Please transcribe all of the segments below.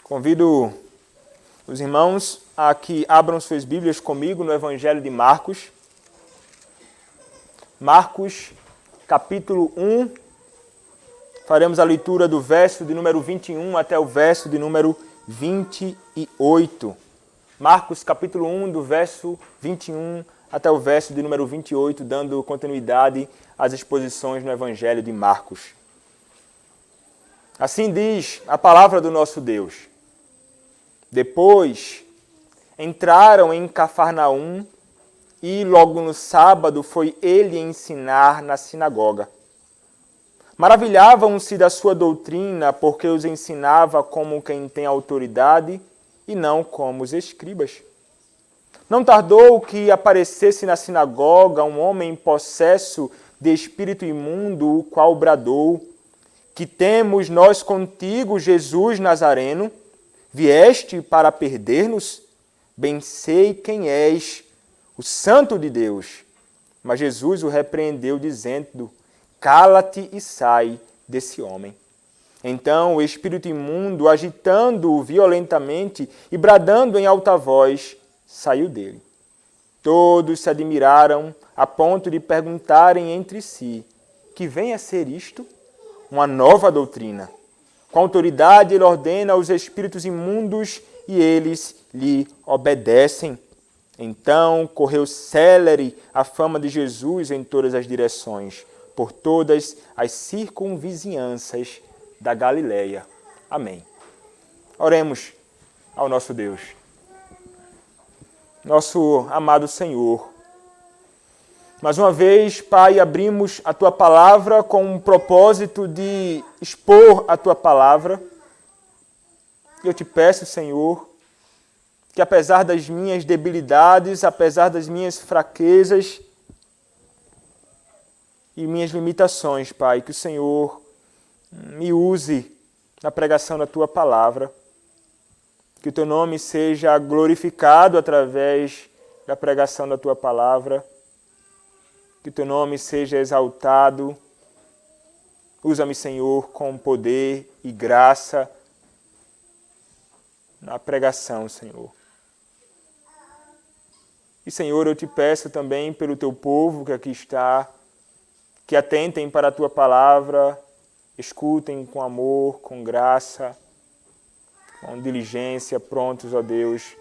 Convido os irmãos a que abram suas Bíblias comigo no Evangelho de Marcos. Marcos, capítulo 1. Faremos a leitura do verso de número 21 até o verso de número 28. Marcos, capítulo 1, do verso 21 até o verso de número 28, dando continuidade às exposições no Evangelho de Marcos. Assim diz a palavra do nosso Deus. Depois entraram em Cafarnaum e logo no sábado foi ele ensinar na sinagoga. Maravilhavam-se da sua doutrina, porque os ensinava como quem tem autoridade e não como os escribas. Não tardou que aparecesse na sinagoga um homem possesso de espírito imundo, o qual bradou: que temos nós contigo, Jesus Nazareno? Vieste para perder-nos? Bem sei quem és, o Santo de Deus. Mas Jesus o repreendeu, dizendo: cala-te e sai desse homem. Então o espírito imundo, agitando-o violentamente e bradando em alta voz, saiu dele. Todos se admiraram a ponto de perguntarem entre si: que vem a ser isto? Uma nova doutrina. Com autoridade ele ordena aos espíritos imundos e eles lhe obedecem. Então correu célere a fama de Jesus em todas as direções, por todas as circunvizinhanças da Galileia. Amém. Oremos ao nosso Deus. Nosso amado Senhor, mais uma vez, Pai, abrimos a Tua Palavra com o propósito de expor a Tua Palavra. Eu te peço, Senhor, que apesar das minhas debilidades, apesar das minhas fraquezas e minhas limitações, Pai, que o Senhor me use na pregação da Tua Palavra. Que o Teu nome seja glorificado através da pregação da Tua Palavra. Que o Teu nome seja exaltado. Usa-me, Senhor, com poder e graça na pregação, Senhor. E, Senhor, eu te peço também pelo Teu povo que aqui está, que atentem para a Tua Palavra, escutem com amor, com graça, com diligência, prontos, ó Deus,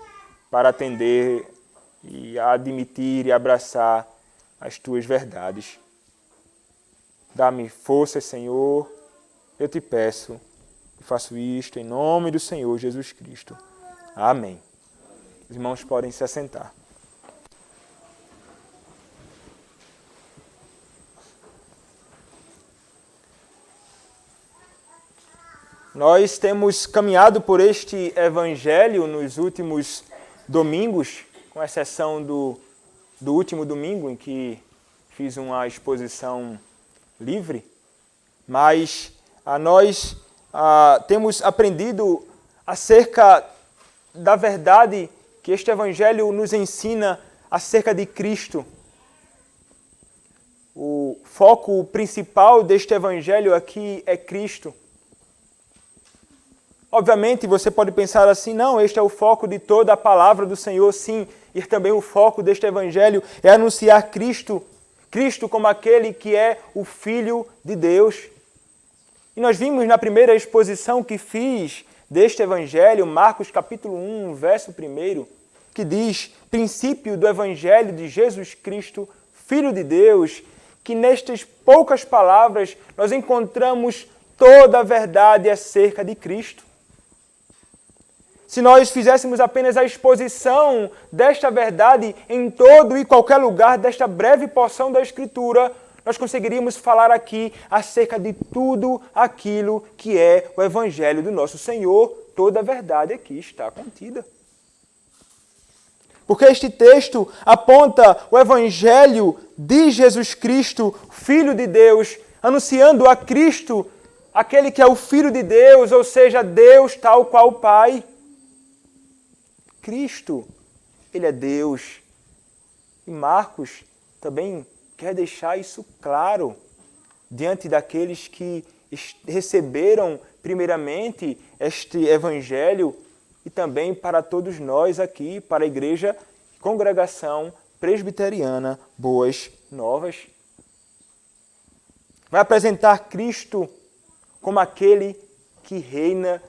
para atender e admitir e abraçar as Tuas verdades. Dá-me força, Senhor, eu te peço e faço isto em nome do Senhor Jesus Cristo. Amém. Os irmãos podem se assentar. Nós temos caminhado por este Evangelho nos últimos domingos, com exceção do último domingo, em que fiz uma exposição livre, mas nós temos aprendido acerca da verdade que este Evangelho nos ensina acerca de Cristo. O foco principal deste Evangelho aqui é Cristo. Obviamente, você pode pensar assim: não, este é o foco de toda a palavra do Senhor. Sim, e também o foco deste Evangelho é anunciar Cristo, Cristo como aquele que é o Filho de Deus. E nós vimos na primeira exposição que fiz deste Evangelho, Marcos capítulo 1, verso 1, que diz: princípio do Evangelho de Jesus Cristo, Filho de Deus, que nestas poucas palavras nós encontramos toda a verdade acerca de Cristo. Se nós fizéssemos apenas a exposição desta verdade em todo e qualquer lugar desta breve porção da Escritura, nós conseguiríamos falar aqui acerca de tudo aquilo que é o Evangelho do nosso Senhor. Toda a verdade aqui está contida. Porque este texto aponta o Evangelho de Jesus Cristo, Filho de Deus, anunciando a Cristo, aquele que é o Filho de Deus, ou seja, Deus tal qual o Pai. Cristo, Ele é Deus. E Marcos também quer deixar isso claro diante daqueles que receberam primeiramente, este evangelho e também para todos nós aqui, para a Igreja Congregação Presbiteriana Boas Novas. Vai apresentar Cristo como aquele que reina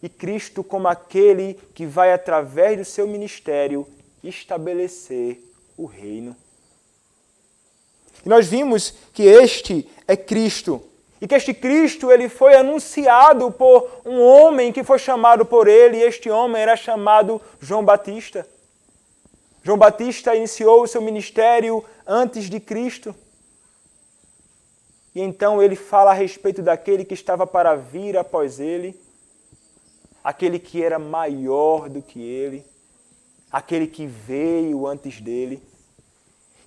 e Cristo como aquele que vai, através do seu ministério, estabelecer o reino. E nós vimos que este é Cristo. E que este Cristo ele foi anunciado por um homem que foi chamado por ele, e este homem era chamado João Batista. João Batista iniciou o seu ministério antes de Cristo. E então ele fala a respeito daquele que estava para vir após ele, aquele que era maior do que ele, aquele que veio antes dele.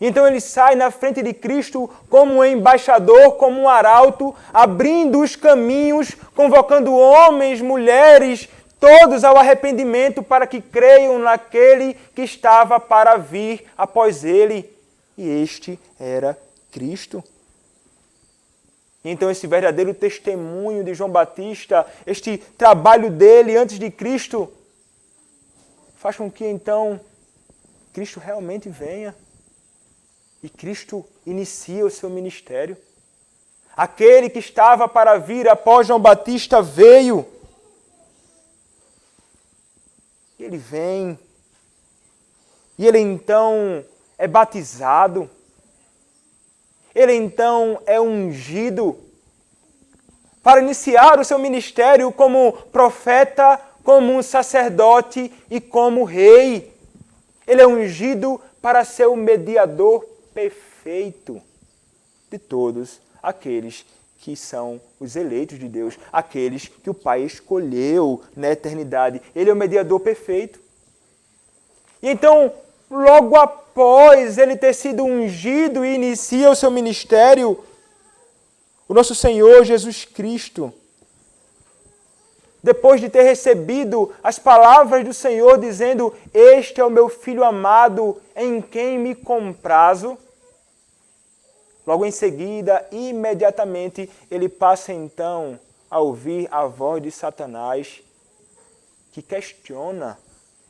Então ele sai na frente de Cristo como um embaixador, como um arauto, abrindo os caminhos, convocando homens, mulheres, todos ao arrependimento para que creiam naquele que estava para vir após ele. E este era Cristo. Então esse verdadeiro testemunho de João Batista, este trabalho dele antes de Cristo, faz com que então Cristo realmente venha. E Cristo inicia o seu ministério. Aquele que estava para vir após João Batista veio. Ele vem. E ele então é batizado. Ele então é ungido para iniciar o seu ministério como profeta, como um sacerdote e como rei. Ele é ungido para ser o mediador perfeito de todos aqueles que são os eleitos de Deus, aqueles que o Pai escolheu na eternidade. Ele é o mediador perfeito. E então, logo após ele ter sido ungido e inicia o seu ministério, o nosso Senhor Jesus Cristo, depois de ter recebido as palavras do Senhor dizendo: "Este é o meu Filho amado, em quem me comprazo", logo em seguida, imediatamente, ele passa então a ouvir a voz de Satanás, que questiona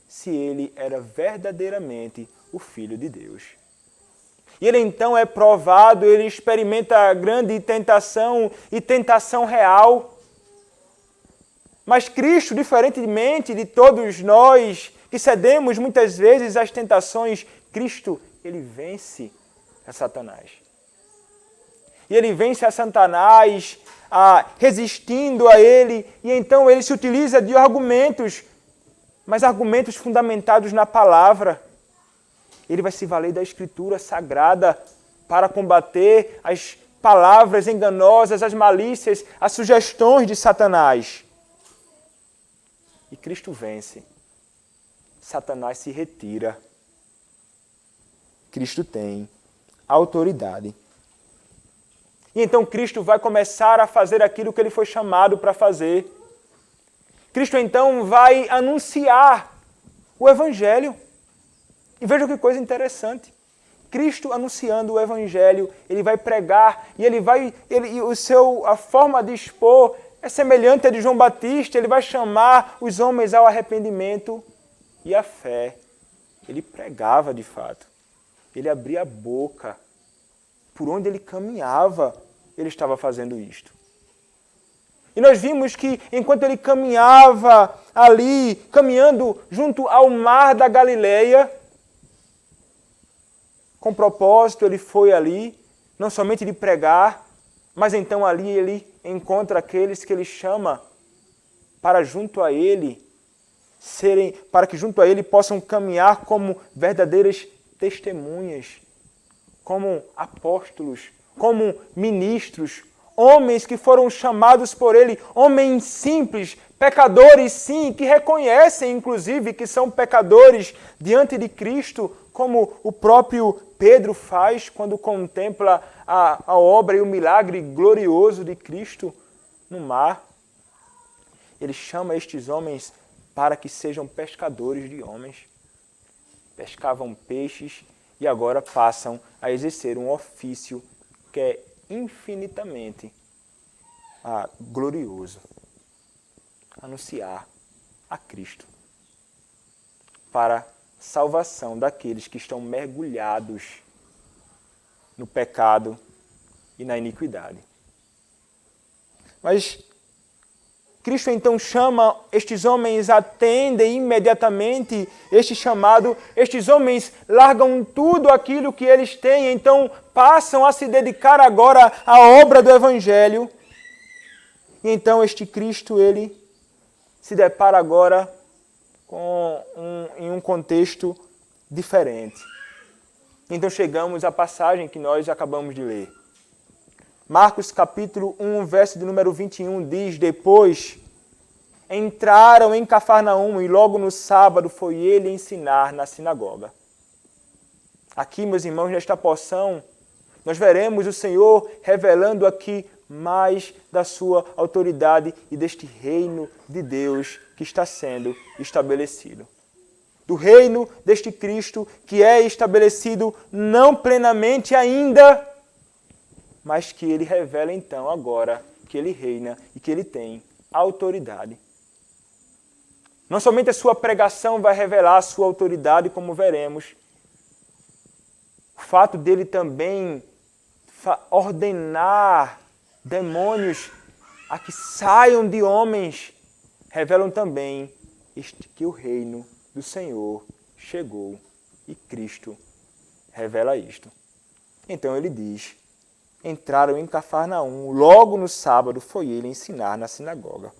se ele era verdadeiramente o Filho de Deus. E ele então é provado, ele experimenta grande tentação e tentação real. Mas Cristo, diferentemente de todos nós que cedemos muitas vezes às tentações, Cristo, ele vence a Satanás. E ele vence a Satanás resistindo a ele, e então ele se utiliza de argumentos, mas argumentos fundamentados na palavra. Ele vai se valer da Escritura Sagrada para combater as palavras enganosas, as malícias, as sugestões de Satanás. E Cristo vence. Satanás se retira. Cristo tem autoridade. E então Cristo vai começar a fazer aquilo que ele foi chamado para fazer. Cristo então vai anunciar o Evangelho. E veja que coisa interessante. Cristo anunciando o Evangelho, ele vai pregar e a forma de expor é semelhante à de João Batista. Ele vai chamar os homens ao arrependimento e à fé. Ele pregava de fato. Ele abria a boca. Por onde ele caminhava, ele estava fazendo isto. E nós vimos que enquanto ele caminhava ali, caminhando junto ao mar da Galileia, com propósito ele foi ali, não somente de pregar, mas então ali ele encontra aqueles que ele chama para junto a ele para que junto a ele possam caminhar como verdadeiras testemunhas, como apóstolos, como ministros, homens que foram chamados por ele, homens simples, pecadores sim, que reconhecem inclusive que são pecadores diante de Cristo, como o próprio Pedro faz quando contempla a obra e o milagre glorioso de Cristo no mar. Ele chama estes homens para que sejam pescadores de homens. Pescavam peixes e agora passam a exercer um ofício que é infinitamente glorioso. anunciar a Cristo para salvação daqueles que estão mergulhados no pecado e na iniquidade. Mas Cristo então chama estes homens, atendem imediatamente este chamado, estes homens largam tudo aquilo que eles têm, então passam a se dedicar agora à obra do Evangelho. E então este Cristo, ele se depara agora em um contexto diferente. Então chegamos à passagem que nós acabamos de ler. Marcos capítulo 1, verso de número 21 diz: depois entraram em Cafarnaum e logo no sábado foi ele ensinar na sinagoga. Aqui, meus irmãos, nesta porção, nós veremos o Senhor revelando aqui mais da sua autoridade e deste reino de Deus que está sendo estabelecido. Do reino deste Cristo que é estabelecido não plenamente ainda, mas que ele revela então agora que ele reina e que ele tem autoridade. Não somente a sua pregação vai revelar a sua autoridade, como veremos, o fato dele também ordenar demônios a que saiam de homens, revelam também que o reino do Senhor chegou e Cristo revela isto. Então ele diz: entraram em Cafarnaum, logo no sábado foi ele ensinar na sinagoga.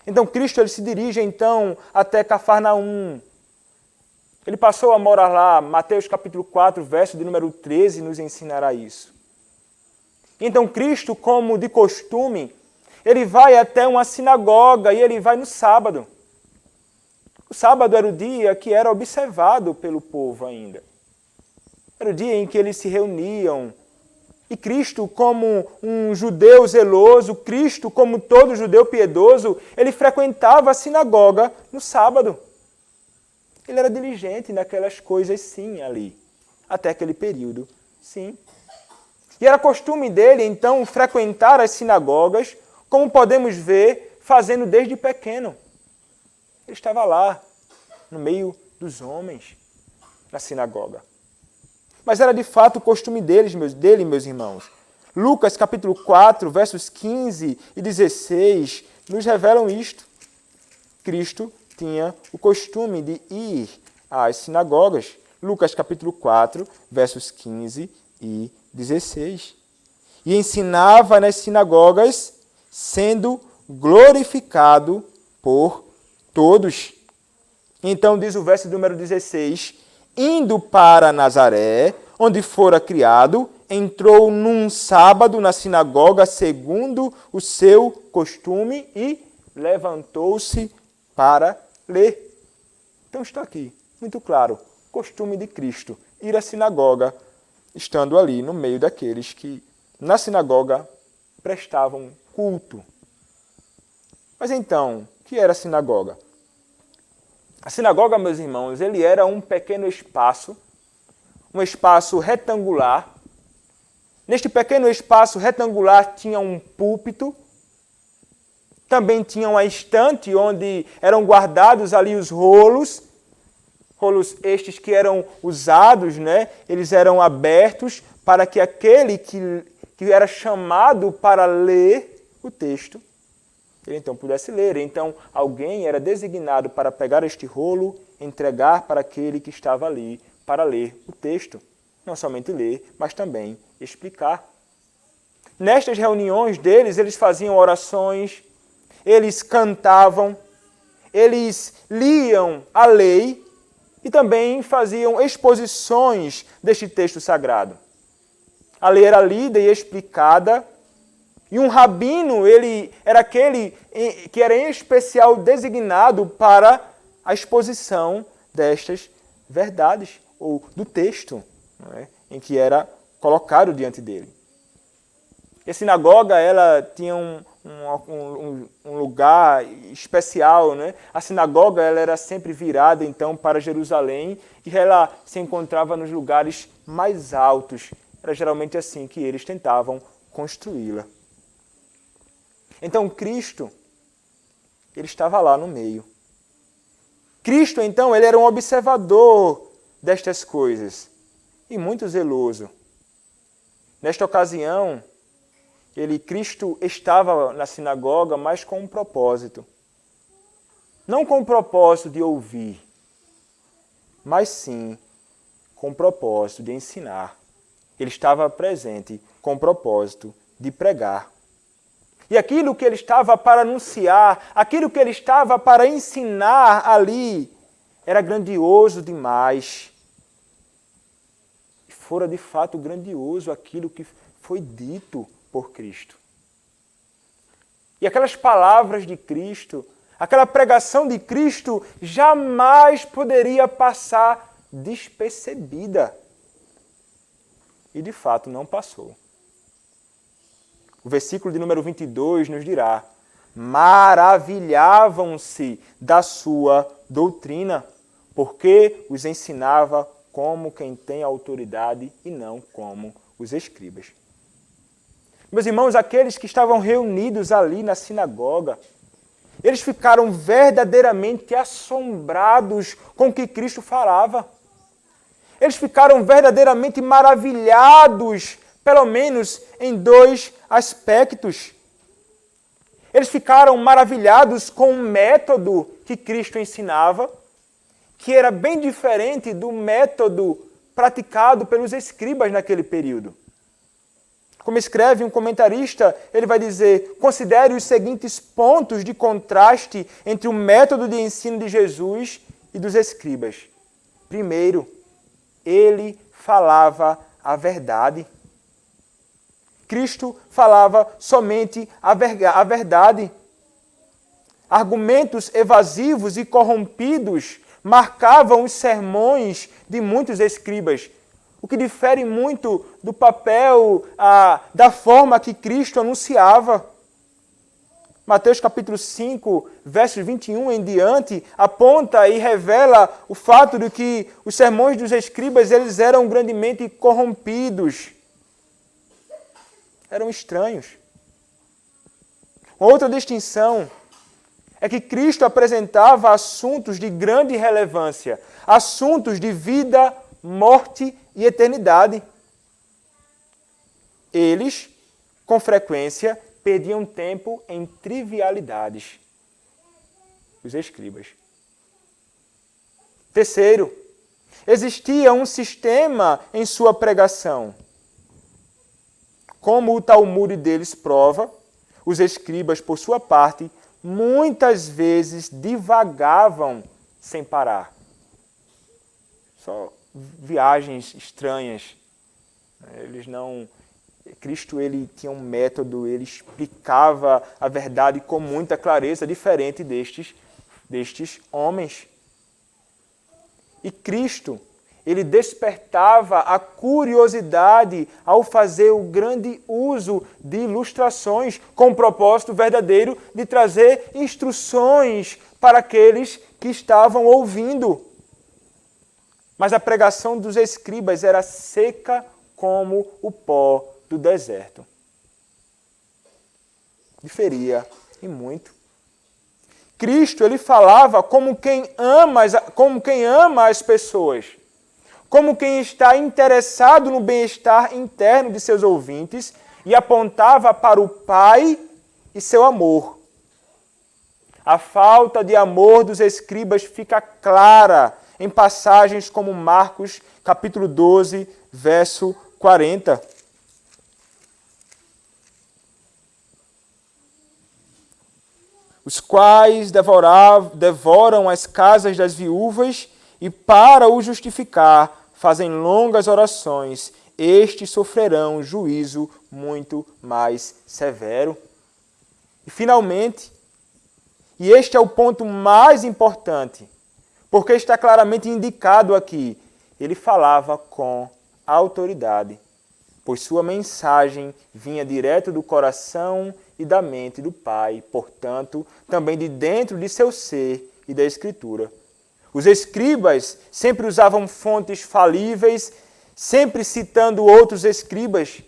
Então Cristo ele se dirige então até Cafarnaum. Ele passou a morar lá. Mateus capítulo 4, verso de número 13 nos ensinará isso. Então Cristo, como de costume, ele vai até uma sinagoga e ele vai no sábado. O sábado era o dia que era observado pelo povo ainda. Era o dia em que eles se reuniam. E Cristo, como um judeu zeloso, Cristo, como todo judeu piedoso, ele frequentava a sinagoga no sábado. Ele era diligente naquelas coisas, sim, ali. Até aquele período, sim. E era costume dele, então, frequentar as sinagogas, como podemos ver, fazendo desde pequeno. Ele estava lá, no meio dos homens, na sinagoga. Mas era de fato o costume dele, meus irmãos. Lucas capítulo 4, versos 15 e 16, nos revelam isto. Cristo tinha o costume de ir às sinagogas. Lucas capítulo 4, versos 15 e 16. E ensinava nas sinagogas, sendo glorificado por todos. Então diz o verso número 16, indo para Nazaré, onde fora criado, entrou num sábado na sinagoga, segundo o seu costume, e levantou-se para ler. Então está aqui, muito claro, costume de Cristo, ir à sinagoga, estando ali no meio daqueles que na sinagoga prestavam culto. Mas então, o que era a sinagoga? A sinagoga, meus irmãos, ele era um pequeno espaço, um espaço retangular. Neste pequeno espaço retangular tinha um púlpito, também tinha uma estante onde eram guardados ali os rolos estes que eram usados, né? Eles eram abertos para que aquele que era chamado para ler o texto, ele então pudesse ler. Então, alguém era designado para pegar este rolo, entregar para aquele que estava ali para ler o texto. Não somente ler, mas também explicar. Nestas reuniões deles, eles faziam orações, eles cantavam, eles liam a lei e também faziam exposições deste texto sagrado. A lei era lida e explicada. E um rabino, ele era aquele que era em especial designado para a exposição destas verdades, ou do texto, não é? Em que era colocado diante dele. E a sinagoga, ela tinha um lugar especial, né? A sinagoga, ela era sempre virada, então, para Jerusalém, e ela se encontrava nos lugares mais altos. Era geralmente assim que eles tentavam construí-la. Então, Cristo, ele estava lá no meio. Cristo, então, ele era um observador destas coisas e muito zeloso. Nesta ocasião, Cristo estava na sinagoga, mas com um propósito. Não com o propósito de ouvir, mas sim com o propósito de ensinar. Ele estava presente com o propósito de pregar. E aquilo que ele estava para anunciar, aquilo que ele estava para ensinar ali, era grandioso demais. Fora de fato grandioso aquilo que foi dito por Cristo. E aquelas palavras de Cristo, aquela pregação de Cristo jamais poderia passar despercebida. E de fato não passou. O versículo de número 22 nos dirá: maravilhavam-se da sua doutrina, porque os ensinava como quem tem autoridade e não como os escribas. Meus irmãos, aqueles que estavam reunidos ali na sinagoga, eles ficaram verdadeiramente assombrados com o que Cristo falava. Eles ficaram verdadeiramente maravilhados, pelo menos em dois aspectos. Eles ficaram maravilhados com o método que Cristo ensinava, que era bem diferente do método praticado pelos escribas naquele período. Como escreve um comentarista, ele vai dizer: considere os seguintes pontos de contraste entre o método de ensino de Jesus e dos escribas. Primeiro, ele falava a verdade. Cristo falava somente a verdade. Argumentos evasivos e corrompidos marcavam os sermões de muitos escribas, o que difere muito do papel, da forma que Cristo anunciava. Mateus capítulo 5, versos 21 em diante, aponta e revela o fato de que os sermões dos escribas eles eram grandemente corrompidos. Eram estranhos. Outra distinção é que Cristo apresentava assuntos de grande relevância, assuntos de vida, morte e eternidade. Eles, com frequência, perdiam tempo em trivialidades. Os escribas. Terceiro, existia um sistema em sua pregação. Como o Talmude deles prova, os escribas, por sua parte, muitas vezes divagavam sem parar. Só viagens estranhas. Cristo ele tinha um método, ele explicava a verdade com muita clareza, diferente destes homens. E Cristo, ele despertava a curiosidade ao fazer o grande uso de ilustrações com o propósito verdadeiro de trazer instruções para aqueles que estavam ouvindo. Mas a pregação dos escribas era seca como o pó do deserto. Diferia e muito. Cristo ele falava como quem ama as pessoas, como quem está interessado no bem-estar interno de seus ouvintes e apontava para o Pai e seu amor. A falta de amor dos escribas fica clara em passagens como Marcos, capítulo 12, verso 40. Os quais devoram as casas das viúvas e, para o justificar, fazem longas orações. Estes sofrerão juízo muito mais severo. E, finalmente, e este é o ponto mais importante, porque está claramente indicado aqui, ele falava com autoridade, pois sua mensagem vinha direto do coração e da mente do Pai, portanto, também de dentro de seu ser e da Escritura. Os escribas sempre usavam fontes falíveis, sempre citando outros escribas.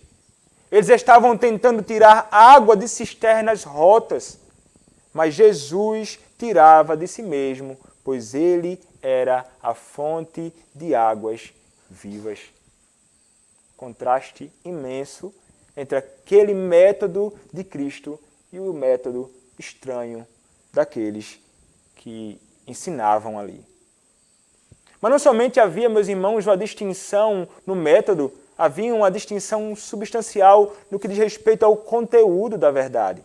Eles estavam tentando tirar água de cisternas rotas, mas Jesus tirava de si mesmo, pois ele era a fonte de águas vivas. Contraste imenso entre aquele método de Cristo e o método estranho daqueles que ensinavam ali. Mas não somente havia, meus irmãos, uma distinção no método, havia uma distinção substancial no que diz respeito ao conteúdo da verdade.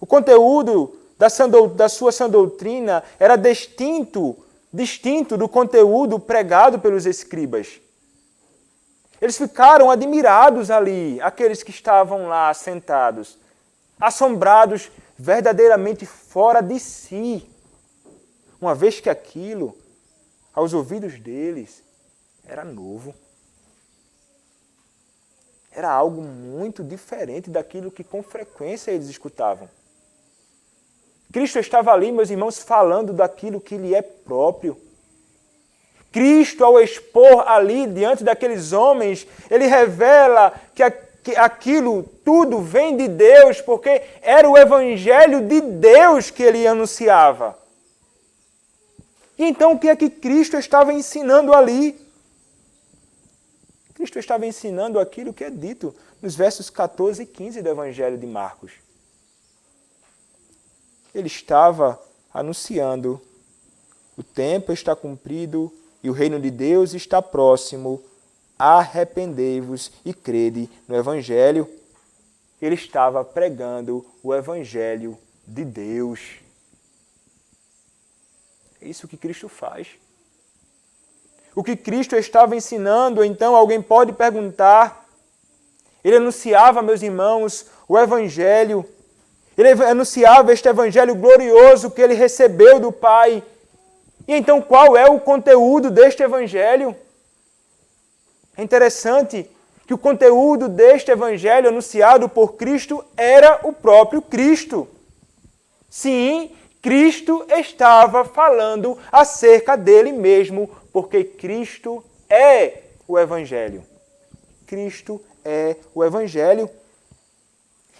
O conteúdo da sua sã doutrina era distinto do conteúdo pregado pelos escribas. Eles ficaram admirados ali, aqueles que estavam lá sentados, assombrados, verdadeiramente fora de si, uma vez que aquilo, aos ouvidos deles, era novo. Era algo muito diferente daquilo que com frequência eles escutavam. Cristo estava ali, meus irmãos, falando daquilo que lhe é próprio. Cristo, ao expor ali diante daqueles homens, ele revela que aquilo tudo vem de Deus, porque era o Evangelho de Deus que ele anunciava. E então o que é que Cristo estava ensinando ali? Cristo estava ensinando aquilo que é dito nos versos 14 e 15 do Evangelho de Marcos. Ele estava anunciando: o tempo está cumprido e o reino de Deus está próximo. Arrependei-vos e crede no Evangelho. Ele estava pregando o Evangelho de Deus. É isso que Cristo faz. O que Cristo estava ensinando, então alguém pode perguntar. Ele anunciava, meus irmãos, o Evangelho. Ele anunciava este Evangelho glorioso que ele recebeu do Pai. E então qual é o conteúdo deste Evangelho? É interessante que o conteúdo deste Evangelho anunciado por Cristo era o próprio Cristo. Sim, Cristo estava falando acerca dele mesmo, porque Cristo é o Evangelho. Cristo é o Evangelho.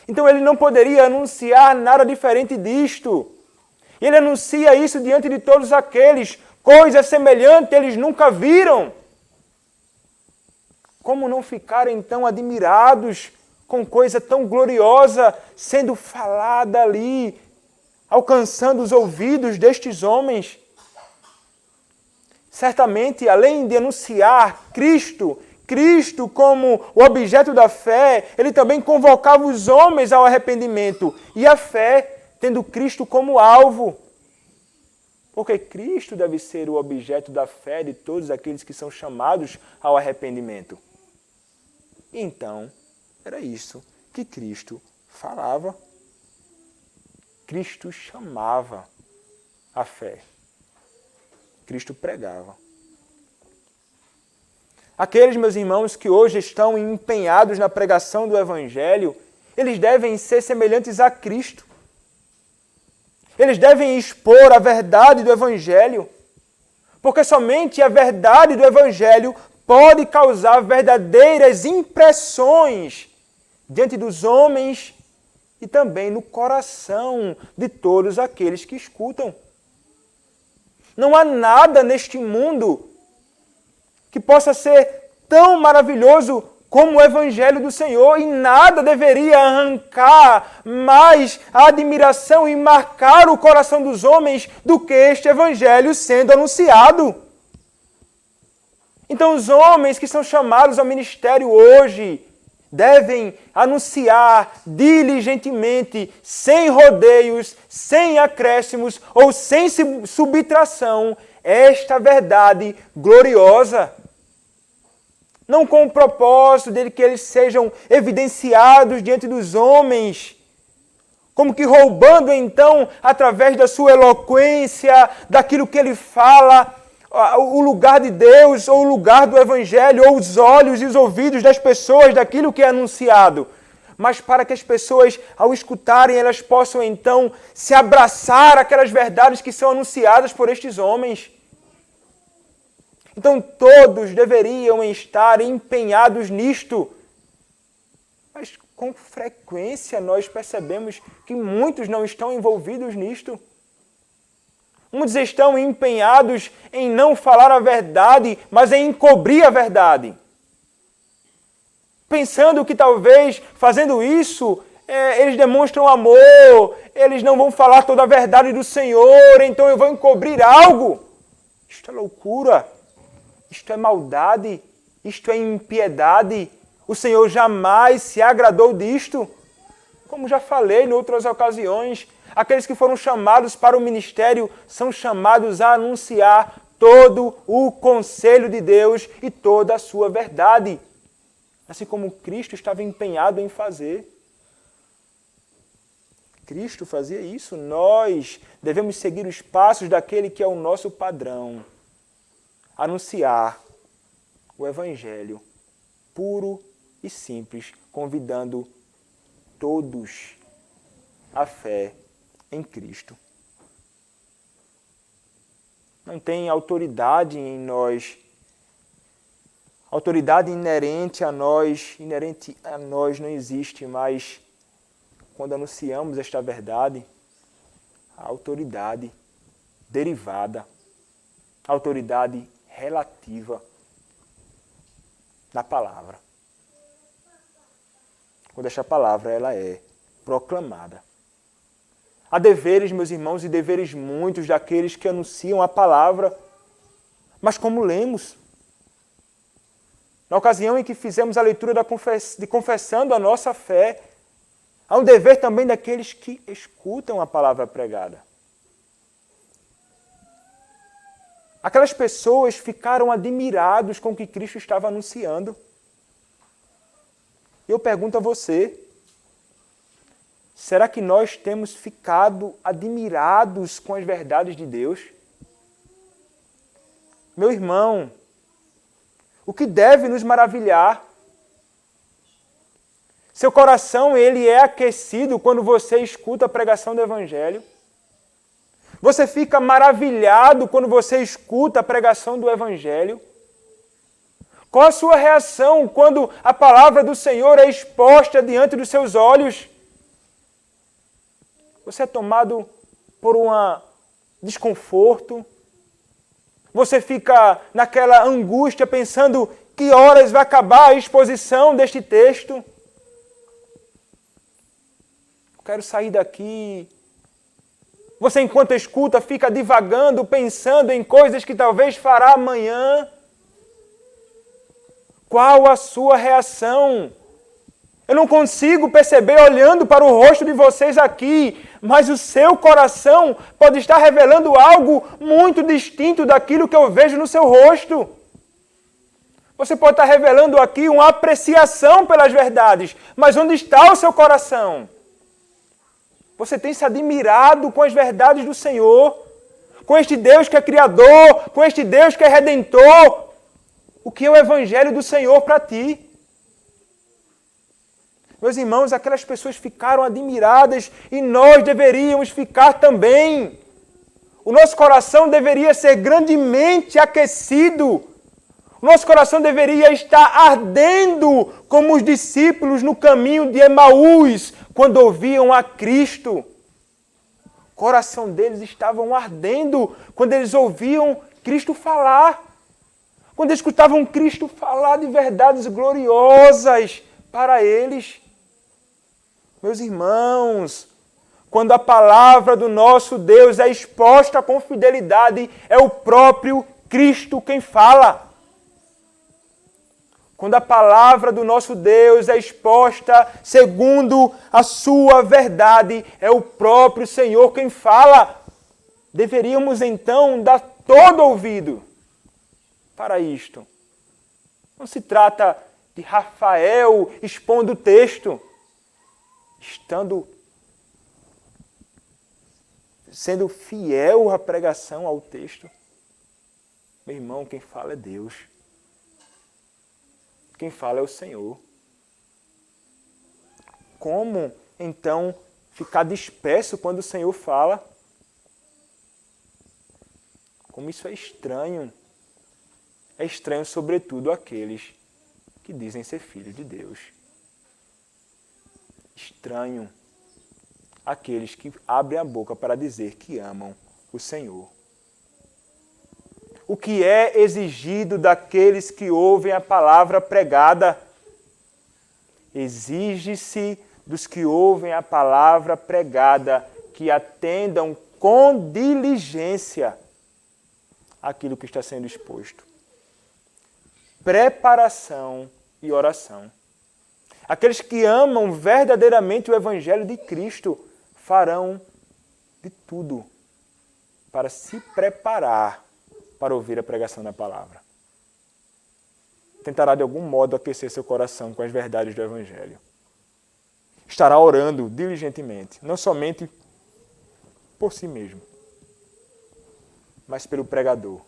Então ele não poderia anunciar nada diferente disto. Ele anuncia isso diante de todos aqueles, coisa semelhante eles nunca viram. Como não ficar então admirados com coisa tão gloriosa sendo falada ali, alcançando os ouvidos destes homens? Certamente, além de anunciar Cristo como o objeto da fé, ele também convocava os homens ao arrependimento. E a fé, tendo Cristo como alvo. Porque Cristo deve ser o objeto da fé de todos aqueles que são chamados ao arrependimento. Então, era isso que Cristo falava. Cristo chamava a fé. Cristo pregava. Aqueles, meus irmãos, que hoje estão empenhados na pregação do Evangelho, eles devem ser semelhantes a Cristo. Eles devem expor a verdade do Evangelho, porque somente a verdade do Evangelho pode causar verdadeiras impressões diante dos homens e também no coração de todos aqueles que escutam. Não há nada neste mundo que possa ser tão maravilhoso como o Evangelho do Senhor, e nada deveria arrancar mais a admiração e marcar o coração dos homens do que este Evangelho sendo anunciado. Então os homens que são chamados ao ministério hoje devem anunciar diligentemente, sem rodeios, sem acréscimos ou sem subtração, esta verdade gloriosa. Não com o propósito de que eles sejam evidenciados diante dos homens, como que roubando então, através da sua eloquência, daquilo que ele fala, o lugar de Deus, ou o lugar do Evangelho, ou os olhos e os ouvidos das pessoas daquilo que é anunciado. Mas para que as pessoas, ao escutarem, elas possam então se abraçar àquelas verdades que são anunciadas por estes homens. Então todos deveriam estar empenhados nisto. Mas com frequência nós percebemos que muitos não estão envolvidos nisto. Muitos estão empenhados em não falar a verdade, mas em encobrir a verdade. Pensando que talvez, fazendo isso, eles demonstram amor, eles não vão falar toda a verdade do Senhor, então eu vou encobrir algo. Isto é loucura, isto é maldade, isto é impiedade. O Senhor jamais se agradou disto. Como já falei em outras ocasiões, aqueles que foram chamados para o ministério são chamados a anunciar todo o conselho de Deus e toda a sua verdade. Assim como Cristo estava empenhado em fazer. Cristo fazia isso. Nós devemos seguir os passos daquele que é o nosso padrão. Anunciar o Evangelho puro e simples, convidando todos à fé em Cristo. Não tem autoridade em nós. Autoridade inerente a nós não existe, mas quando anunciamos esta verdade, a autoridade derivada, a autoridade relativa da palavra. Quando esta palavra ela é proclamada. Há deveres, meus irmãos, e deveres muitos daqueles que anunciam a palavra, mas como lemos? Na ocasião em que fizemos a leitura de confessando a nossa fé, há um dever também daqueles que escutam a palavra pregada. Aquelas pessoas ficaram admirados com o que Cristo estava anunciando. Eu pergunto a você, será que nós temos ficado admirados com as verdades de Deus? Meu irmão, o que deve nos maravilhar? Seu coração ele é aquecido quando você escuta a pregação do Evangelho? Você fica maravilhado quando você escuta a pregação do Evangelho? Qual a sua reação quando a palavra do Senhor é exposta diante dos seus olhos? Você é tomado por um desconforto? Você fica naquela angústia pensando que horas vai acabar a exposição deste texto? Eu quero sair daqui. Você, enquanto escuta, fica divagando, pensando em coisas que talvez fará amanhã. Qual a sua reação? Eu não consigo perceber olhando para o rosto de vocês aqui, mas o seu coração pode estar revelando algo muito distinto daquilo que eu vejo no seu rosto. Você pode estar revelando aqui uma apreciação pelas verdades, mas onde está o seu coração? Você tem se admirado com as verdades do Senhor, com este Deus que é Criador, com este Deus que é Redentor. O que é o Evangelho do Senhor para ti? Meus irmãos, aquelas pessoas ficaram admiradas e nós deveríamos ficar também. O nosso coração deveria ser grandemente aquecido. O nosso coração deveria estar ardendo como os discípulos no caminho de Emaús, quando ouviam a Cristo. O coração deles estava ardendo quando eles ouviam Cristo falar. Quando escutavam Cristo falar de verdades gloriosas para eles. Meus irmãos, quando a palavra do nosso Deus é exposta com fidelidade, é o próprio Cristo quem fala. Quando a palavra do nosso Deus é exposta segundo a sua verdade, é o próprio Senhor quem fala. Deveríamos então dar todo ouvido para isto. Não se trata de Rafael expondo o texto, sendo fiel à pregação ao texto. Meu irmão, quem fala é Deus. Quem fala é o Senhor. Como, então, ficar disperso quando o Senhor fala? Como isso é estranho. É estranho, sobretudo, àqueles que dizem ser filhos de Deus. estranho àqueles que abrem a boca para dizer que amam o Senhor. O que é exigido daqueles que ouvem a palavra pregada? Exige-se dos que ouvem a palavra pregada que atendam com diligência aquilo que está sendo exposto. Preparação e oração. Aqueles que amam verdadeiramente o Evangelho de Cristo farão de tudo para se preparar para ouvir a pregação da palavra. Tentará de algum modo aquecer seu coração com as verdades do Evangelho. Estará orando diligentemente, não somente por si mesmo, mas pelo pregador.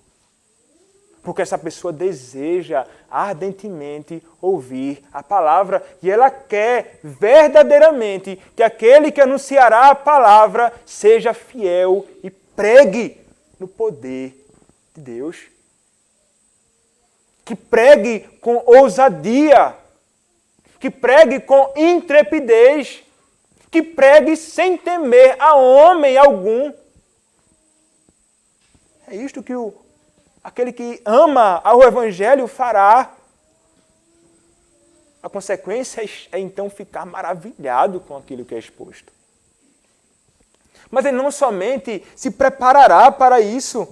Porque essa pessoa deseja ardentemente ouvir a palavra e ela quer verdadeiramente que aquele que anunciará a palavra seja fiel e pregue no poder de Deus. Que pregue com ousadia, que pregue com intrepidez, que pregue sem temer a homem algum. É isto que aquele que ama ao Evangelho fará. A consequência é então ficar maravilhado com aquilo que é exposto. Mas ele não somente se preparará para isso.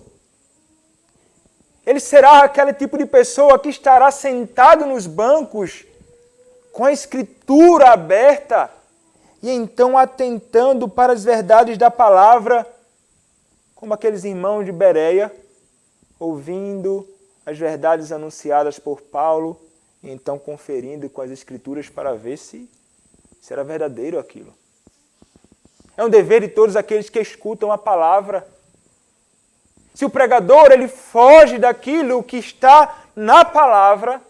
Ele será aquele tipo de pessoa que estará sentado nos bancos com a Escritura aberta e então atentando para as verdades da palavra, como aqueles irmãos de Bereia, ouvindo as verdades anunciadas por Paulo e então conferindo com as Escrituras para ver se era verdadeiro aquilo. É um dever de todos aqueles que escutam a palavra. Se o pregador ele foge daquilo que está na palavra,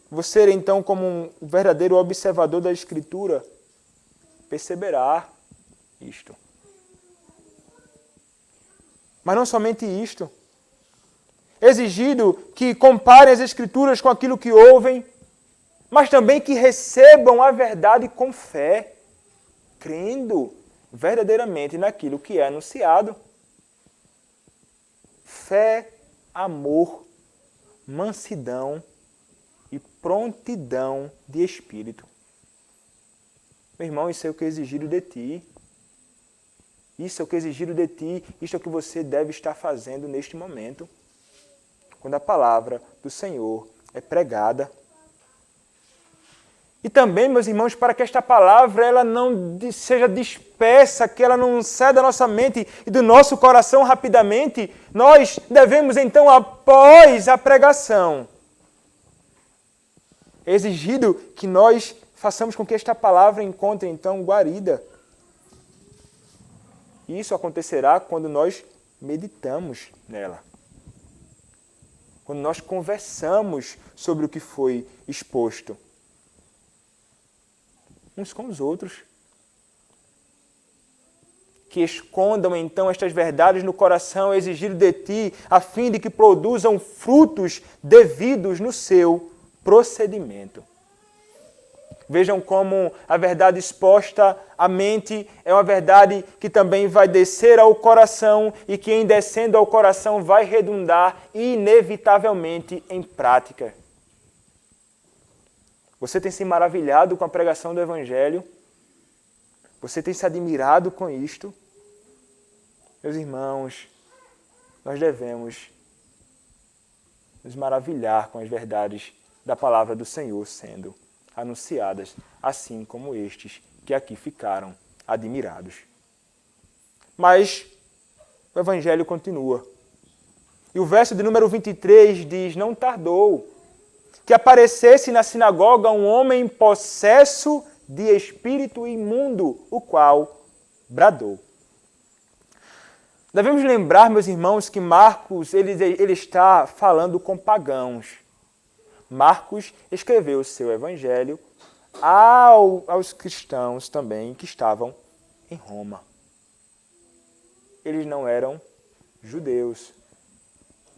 você então, como um verdadeiro observador da Escritura, perceberá isto. Mas não somente isto. Exigido que comparem as Escrituras com aquilo que ouvem, mas também que recebam a verdade com fé, crendo verdadeiramente naquilo que é anunciado. Fé, amor, mansidão e prontidão de espírito. Meu irmão, isso é o que é exigido de ti. Isso é o que é exigido de ti. Isto é o que você deve estar fazendo neste momento. Quando a palavra do Senhor é pregada. E também, meus irmãos, para que esta palavra ela não seja dispersa, que ela não saia da nossa mente e do nosso coração rapidamente, nós devemos então, após a pregação, é exigido que nós façamos com que esta palavra encontre então guarida. E isso acontecerá quando nós meditamos nela. Quando nós conversamos sobre o que foi exposto. Uns com os outros. Que escondam então estas verdades no coração exigido de ti, a fim de que produzam frutos devidos no seu procedimento. Vejam como a verdade exposta à mente é uma verdade que também vai descer ao coração e que, em descendo ao coração, vai redundar inevitavelmente em prática. Você tem se maravilhado com a pregação do Evangelho? Você tem se admirado com isto? Meus irmãos, nós devemos nos maravilhar com as verdades da palavra do Senhor sendo anunciadas, assim como estes que aqui ficaram admirados. Mas o Evangelho continua. E o verso de número 23 diz: não tardou que aparecesse na sinagoga um homem possesso de espírito imundo, o qual bradou. Devemos lembrar, meus irmãos, que Marcos ele está falando com pagãos. Marcos escreveu o seu evangelho aos cristãos também que estavam em Roma. Eles não eram judeus,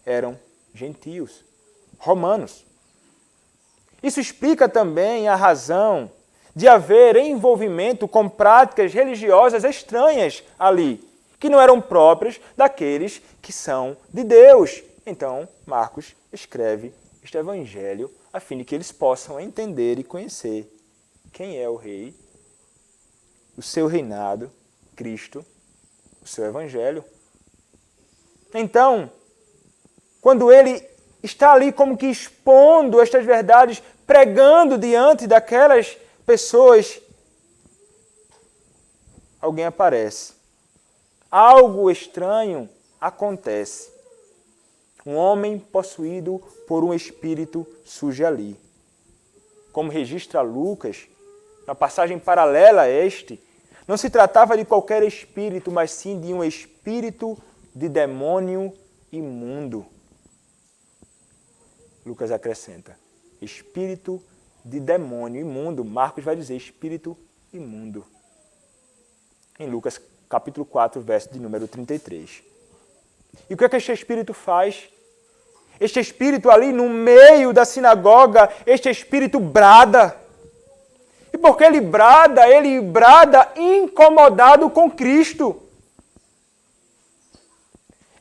eram gentios, romanos. Isso explica também a razão de haver envolvimento com práticas religiosas estranhas ali, que não eram próprias daqueles que são de Deus. Então, Marcos escreve este evangelho a fim de que eles possam entender e conhecer quem é o rei, o seu reinado, Cristo, o seu evangelho. Então, quando ele está ali como que expondo estas verdades, pregando diante daquelas pessoas, alguém aparece. Algo estranho acontece. Um homem possuído por um espírito surge ali. Como registra Lucas, na passagem paralela a este, não se tratava de qualquer espírito, mas sim de um espírito de demônio imundo. Lucas acrescenta, espírito de demônio imundo. Marcos vai dizer espírito imundo. Em Lucas capítulo 4, verso de número 33. E o que é que este espírito faz? Este espírito ali no meio da sinagoga, este espírito brada. E porque ele brada incomodado com Cristo.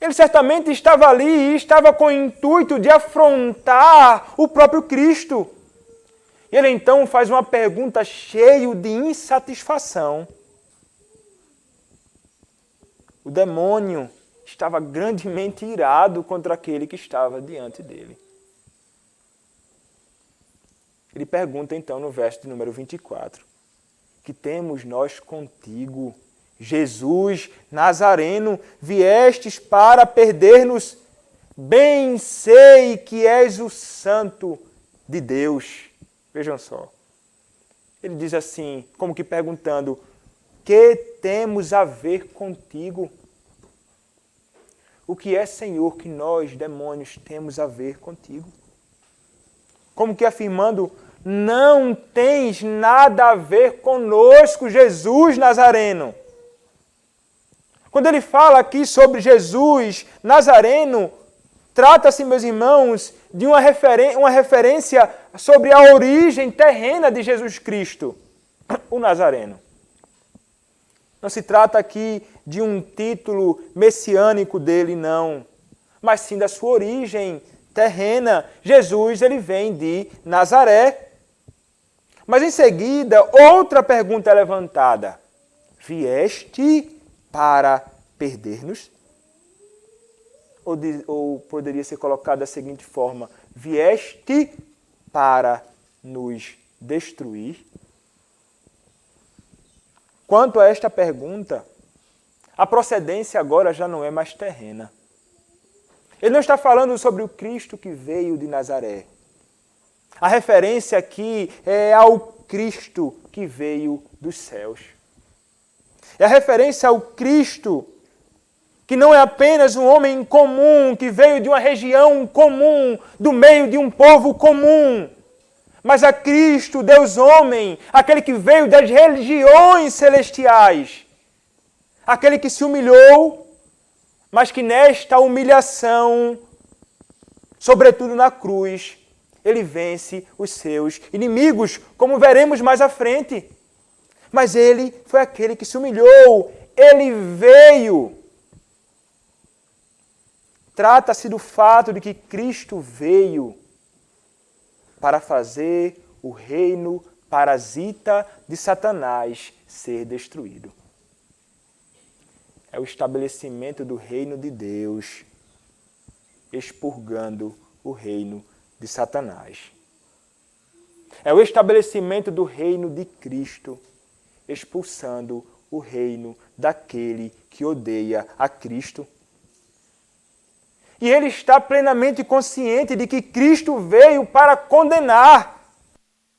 Ele certamente estava ali e estava com o intuito de afrontar o próprio Cristo. E ele então faz uma pergunta cheia de insatisfação. O demônio estava grandemente irado contra aquele que estava diante dele. Ele pergunta então no verso de número 24, que temos nós contigo, Jesus Nazareno, viestes para perder-nos? Bem sei que és o Santo de Deus. Vejam só. Ele diz assim, como que perguntando, que temos a ver contigo? O que é, Senhor, que nós, demônios, temos a ver contigo? Como que afirmando, não tens nada a ver conosco, Jesus Nazareno. Quando ele fala aqui sobre Jesus Nazareno, trata-se, meus irmãos, de uma referência sobre a origem terrena de Jesus Cristo, o Nazareno. Não se trata aqui de um título messiânico dele, não, mas sim da sua origem terrena. Jesus, ele vem de Nazaré. Mas em seguida, outra pergunta é levantada. Vieste para perder-nos? Ou poderia ser colocado da seguinte forma, vieste para nos destruir? Quanto a esta pergunta, a procedência agora já não é mais terrena. Ele não está falando sobre o Cristo que veio de Nazaré. A referência aqui é ao Cristo que veio dos céus. É a referência ao Cristo que não é apenas um homem comum, que veio de uma região comum, do meio de um povo comum, mas a Cristo, Deus homem, aquele que veio das regiões celestiais, aquele que se humilhou, mas que nesta humilhação, sobretudo na cruz, ele vence os seus inimigos, como veremos mais à frente. Mas ele foi aquele que se humilhou, ele veio. Trata-se do fato de que Cristo veio para fazer o reino parasita de Satanás ser destruído. É o estabelecimento do reino de Deus, expurgando o reino de Satanás. É o estabelecimento do reino de Cristo, expulsando o reino daquele que odeia a Cristo. E ele está plenamente consciente de que Cristo veio para condenar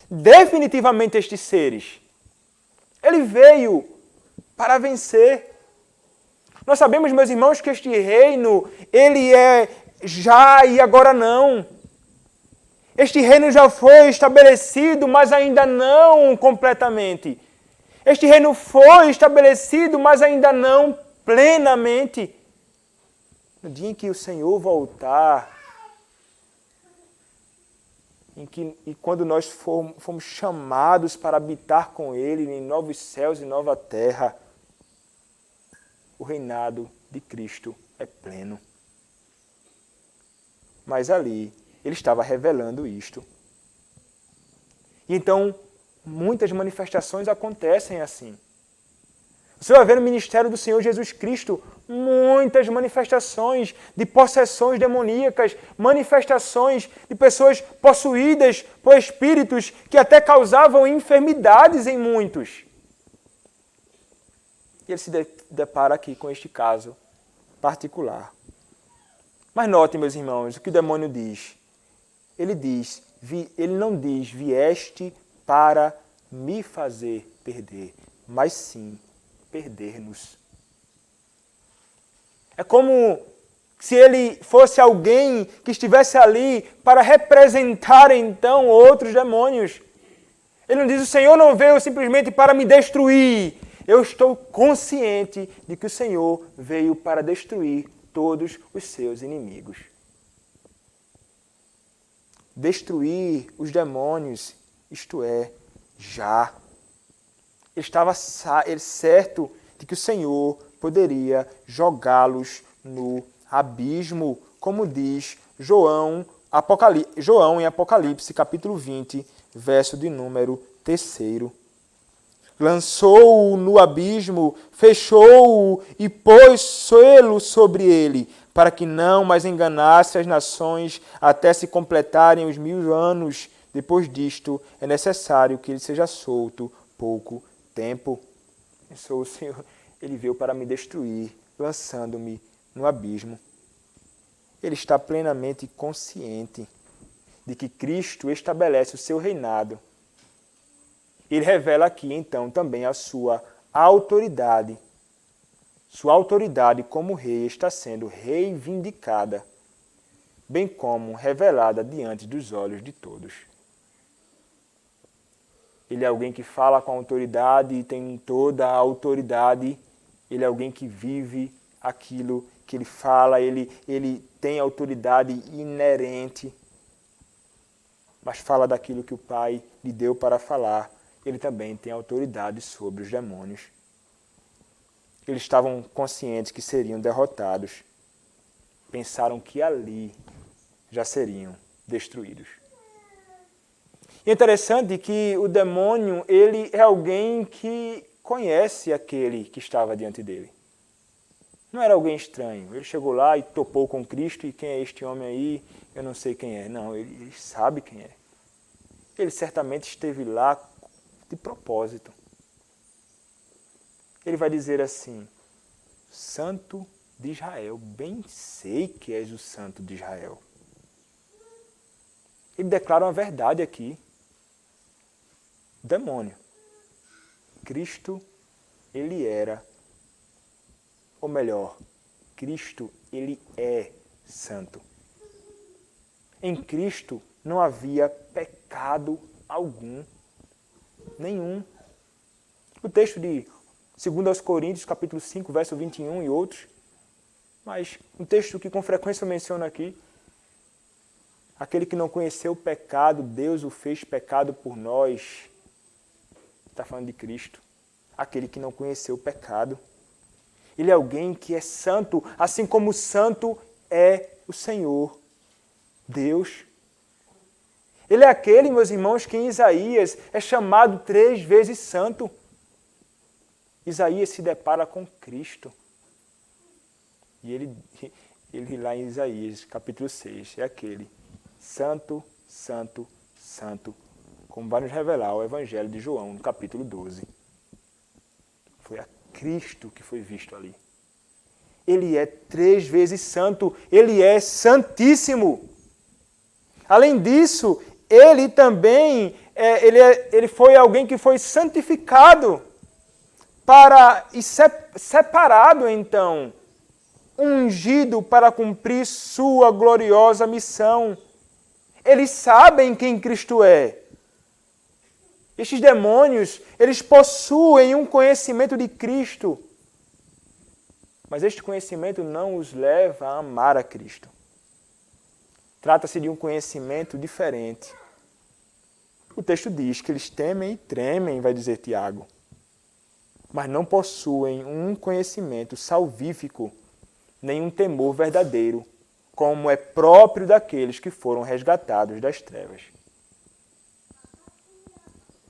definitivamente estes seres. Ele veio para vencer. Nós sabemos, meus irmãos, que este reino, ele é já e agora não. Este reino já foi estabelecido, mas ainda não completamente. Este reino foi estabelecido, mas ainda não plenamente. No dia em que o Senhor voltar, e quando nós fomos chamados para habitar com Ele em novos céus e nova terra, o reinado de Cristo é pleno. Mas ali, ele estava revelando isto. E então, muitas manifestações acontecem assim. Você vai ver no ministério do Senhor Jesus Cristo muitas manifestações de possessões demoníacas, manifestações de pessoas possuídas por espíritos que até causavam enfermidades em muitos. E ele se depara aqui com este caso particular. Mas notem, meus irmãos, o que o demônio diz. Ele não diz, vieste para me fazer perder, mas sim perder-nos. É como se ele fosse alguém que estivesse ali para representar então outros demônios. Ele não diz, o Senhor não veio simplesmente para me destruir. Eu estou consciente de que o Senhor veio para destruir todos os seus inimigos. Destruir os demônios, isto é, já. Ele estava certo de que o Senhor poderia jogá-los no abismo, como diz João em Apocalipse, capítulo 20, verso de número 3. Lançou-o no abismo, fechou-o e pôs selo sobre ele, para que não mais enganasse as nações até se completarem os 1000 anos. Depois disto, é necessário que ele seja solto pouco tempo. Pensou o Senhor, ele veio para me destruir, lançando-me no abismo. Ele está plenamente consciente de que Cristo estabelece o seu reinado. Ele revela aqui, então, também a sua autoridade. Sua autoridade como rei está sendo reivindicada, bem como revelada diante dos olhos de todos. Ele é alguém que fala com autoridade e tem toda a autoridade. Ele é alguém que vive aquilo que ele fala, ele tem autoridade inerente, mas fala daquilo que o Pai lhe deu para falar. Ele também tem autoridade sobre os demônios. Eles estavam conscientes que seriam derrotados. Pensaram que ali já seriam destruídos. E é interessante que o demônio, ele é alguém que conhece aquele que estava diante dele. Não era alguém estranho. Ele chegou lá e topou com Cristo, e quem é este homem aí? Eu não sei quem é. Não, ele sabe quem é. Ele certamente esteve lá de propósito. Ele vai dizer assim, Santo de Israel, bem sei que és o Santo de Israel. Ele declara uma verdade aqui. Demônio. Cristo, ele era, ou melhor, Cristo, ele é santo. Em Cristo não havia pecado algum, nenhum. O texto de 2 Coríntios, capítulo 5, verso 21 e outros, mas um texto que com frequência eu menciono aqui, aquele que não conheceu o pecado, Deus o fez pecado por nós. Está falando de Cristo. Aquele que não conheceu o pecado. Ele é alguém que é santo, assim como santo é o Senhor, Deus. Ele é aquele, meus irmãos, que em Isaías é chamado 3 vezes santo. Isaías se depara com Cristo. E ele lá em Isaías, capítulo 6, é aquele santo, santo, santo, como vai nos revelar o Evangelho de João, no capítulo 12. Foi a Cristo que foi visto ali. Ele é 3 vezes santo, ele é santíssimo. Além disso, ele também ele foi alguém que foi santificado e separado, então, ungido para cumprir sua gloriosa missão. Eles sabem quem Cristo é. Estes demônios, eles possuem um conhecimento de Cristo. Mas este conhecimento não os leva a amar a Cristo. Trata-se de um conhecimento diferente. O texto diz que eles temem e tremem, vai dizer Tiago, mas não possuem um conhecimento salvífico, nem um temor verdadeiro, como é próprio daqueles que foram resgatados das trevas.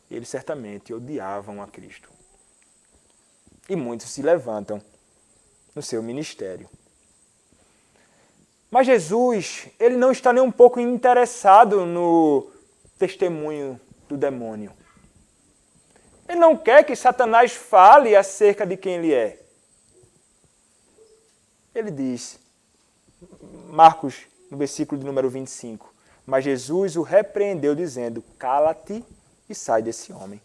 Eles certamente odiavam a Cristo. E muitos se levantam no seu ministério. Mas Jesus, ele não está nem um pouco interessado no testemunho do demônio. Ele não quer que Satanás fale acerca de quem ele é. Ele diz, Marcos, no versículo de número 25, mas Jesus o repreendeu dizendo, cala-te e sai desse homem.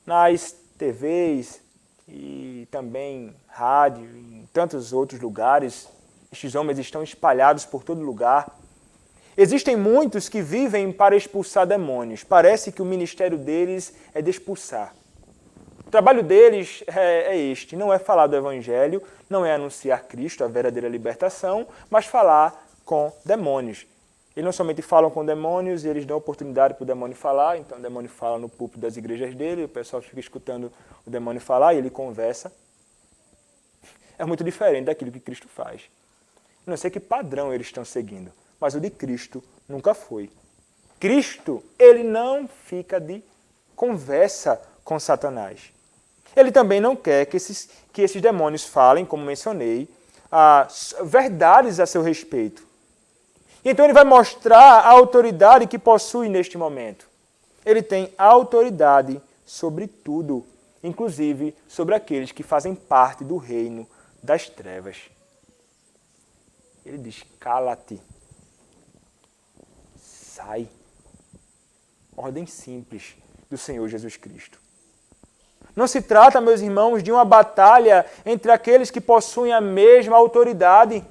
Nas TVs e também rádio, em tantos outros lugares, estes homens estão espalhados por todo lugar. Existem muitos que vivem para expulsar demônios. Parece que o ministério deles é de expulsar. O trabalho deles é este, não é falar do Evangelho, não é anunciar Cristo, a verdadeira libertação, mas falar com demônios. Eles não somente falam com demônios, eles dão oportunidade para o demônio falar, então o demônio fala no púlpito das igrejas dele, o pessoal fica escutando o demônio falar e ele conversa. É muito diferente daquilo que Cristo faz. Eu não sei que padrão eles estão seguindo, mas o de Cristo nunca foi. Cristo, ele não fica de conversa com Satanás. Ele também não quer que esses demônios falem, como mencionei, verdades a seu respeito. Então ele vai mostrar a autoridade que possui neste momento. Ele tem autoridade sobre tudo, inclusive sobre aqueles que fazem parte do reino das trevas. Ele diz, cala-te. Sai. Ordem simples do Senhor Jesus Cristo. Não se trata, meus irmãos, de uma batalha entre aqueles que possuem a mesma autoridade,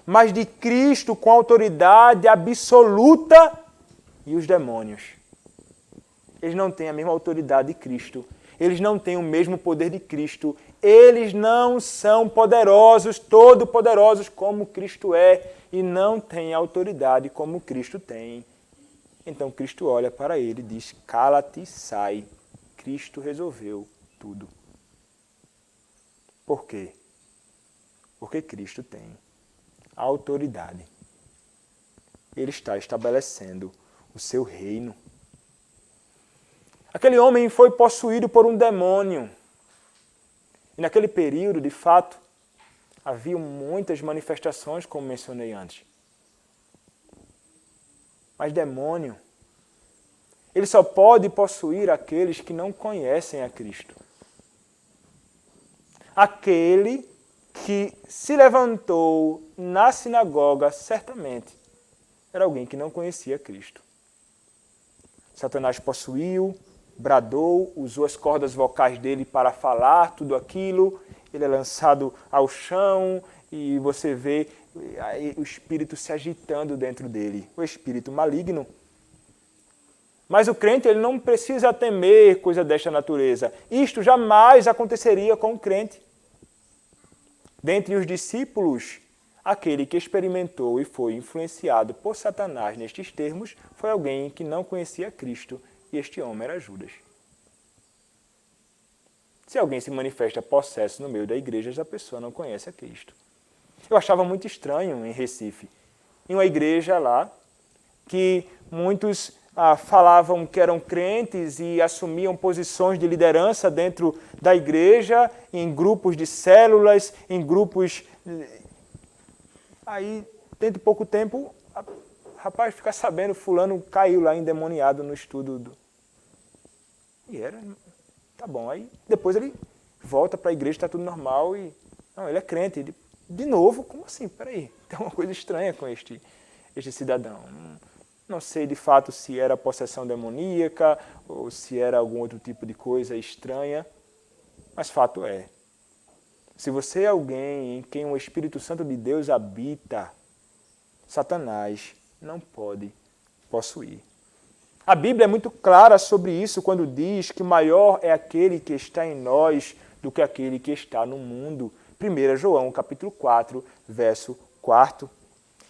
mas de Cristo com autoridade absoluta e os demônios. Eles não têm a mesma autoridade de Cristo. Eles não têm o mesmo poder de Cristo. Eles não são poderosos, todo-poderosos como Cristo é e não têm autoridade como Cristo tem. Então Cristo olha para ele e diz, cala-te e sai. Cristo resolveu tudo. Por quê? Porque Cristo tem a autoridade. Ele está estabelecendo o seu reino. Aquele homem foi possuído por um demônio. E naquele período, de fato, havia muitas manifestações, como mencionei antes. Mas demônio, ele só pode possuir aqueles que não conhecem a Cristo. Aquele que se levantou na sinagoga, certamente, era alguém que não conhecia Cristo. Satanás possuiu, bradou, usou as cordas vocais dele para falar tudo aquilo, ele é lançado ao chão e você vê o espírito se agitando dentro dele, o espírito maligno. Mas o crente ele não precisa temer coisa desta natureza. Isto jamais aconteceria com o crente. Dentre os discípulos, aquele que experimentou e foi influenciado por Satanás nestes termos foi alguém que não conhecia Cristo, e este homem era Judas. Se alguém se manifesta possesso no meio da igreja, essa pessoa não conhece a Cristo. Eu achava muito estranho em Recife, em uma igreja lá, que muitos falavam que eram crentes e assumiam posições de liderança dentro da igreja, em grupos de células, em grupos... Aí, dentro de pouco tempo, rapaz, fica sabendo, fulano caiu lá endemoniado no estudo. E era... Tá bom, aí depois ele volta para a igreja, está tudo normal e... Não, ele é crente. Ele, de novo, como assim? Peraí, tem uma coisa estranha com este cidadão. Não sei de fato se era possessão demoníaca ou se era algum outro tipo de coisa estranha, mas fato é. Se você é alguém em quem o Espírito Santo de Deus habita, Satanás não pode possuir. A Bíblia é muito clara sobre isso quando diz que maior é aquele que está em nós do que aquele que está no mundo. 1 João, capítulo 4, verso 4.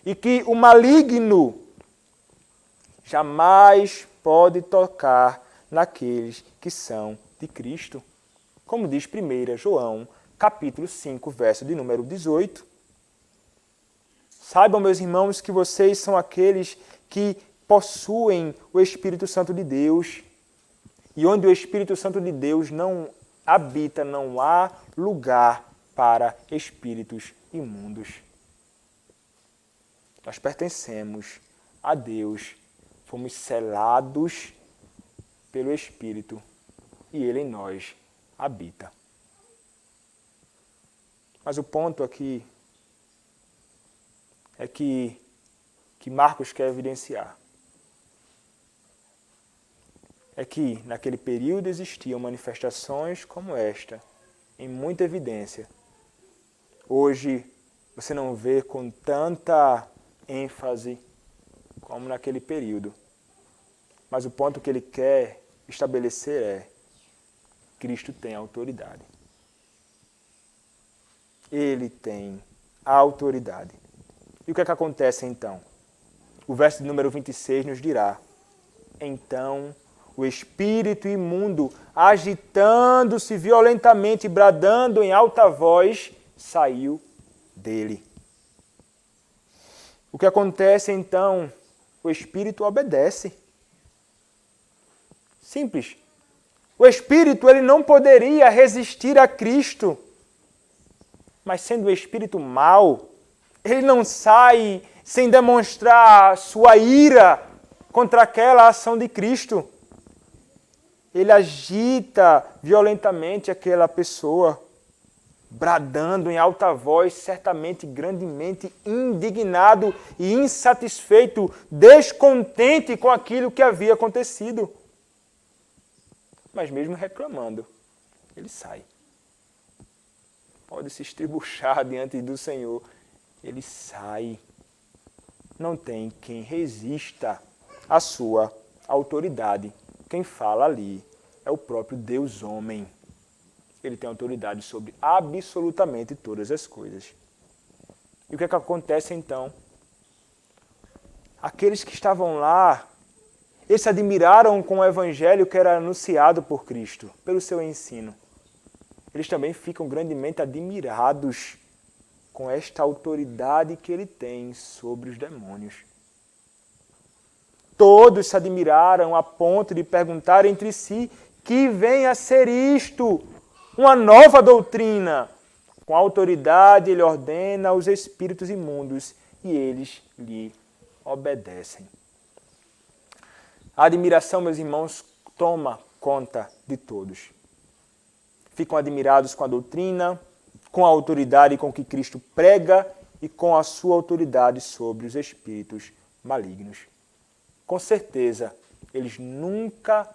E que o maligno jamais pode tocar naqueles que são de Cristo. Como diz 1 João, capítulo 5, verso de número 18. Saibam, meus irmãos, que vocês são aqueles que possuem o Espírito Santo de Deus. E onde o Espírito Santo de Deus não habita, não há lugar para espíritos imundos. Nós pertencemos a Deus, fomos selados pelo Espírito e Ele em nós habita. Mas o ponto aqui é que Marcos quer evidenciar é que naquele período existiam manifestações como esta, em muita evidência. Hoje você não vê com tanta ênfase como naquele período. Mas o ponto que ele quer estabelecer é: Cristo tem autoridade. Ele tem a autoridade. E o que é que acontece então? O verso de número 26 nos dirá: então o espírito imundo, agitando-se violentamente e bradando em alta voz, saiu dele. O que acontece então? O espírito obedece. Simples. O espírito ele não poderia resistir a Cristo. Mas sendo o espírito mau, ele não sai sem demonstrar sua ira contra aquela ação de Cristo. Ele agita violentamente aquela pessoa, bradando em alta voz, certamente grandemente indignado e insatisfeito, descontente com aquilo que havia acontecido. Mas mesmo reclamando, ele sai. Pode se estribuchar diante do Senhor, ele sai. Não tem quem resista à sua autoridade. Quem fala ali é o próprio Deus homem. Ele tem autoridade sobre absolutamente todas as coisas. E o que é que acontece então? Aqueles que estavam lá, eles se admiraram com o evangelho que era anunciado por Cristo, pelo seu ensino. Eles também ficam grandemente admirados com esta autoridade que ele tem sobre os demônios. Todos se admiraram a ponto de perguntar entre si: que vem a ser isto? Uma nova doutrina. Com autoridade ele ordena aos espíritos imundos e eles lhe obedecem. A admiração, meus irmãos, toma conta de todos. Ficam admirados com a doutrina, com a autoridade com que Cristo prega e com a sua autoridade sobre os espíritos malignos. Com certeza, eles nunca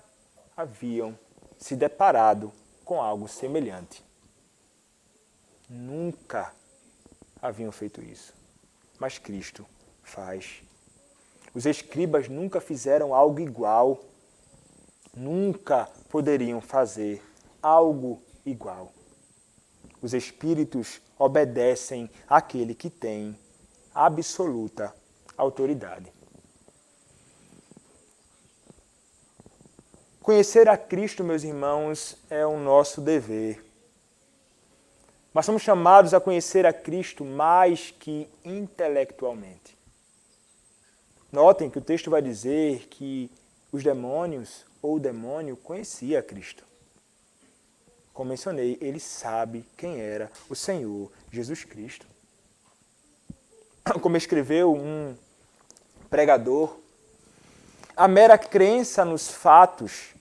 haviam se deparado com algo semelhante. Nunca haviam feito isso. Mas Cristo faz. Os escribas nunca fizeram algo igual. Nunca poderiam fazer algo igual. Os espíritos obedecem àquele que tem absoluta autoridade. Conhecer a Cristo, meus irmãos, é o nosso dever. Mas somos chamados a conhecer a Cristo mais que intelectualmente. Notem que o texto vai dizer que os demônios, ou o demônio, conhecia a Cristo. Como mencionei, ele sabe quem era o Senhor Jesus Cristo. Como escreveu um pregador, a mera crença nos fatos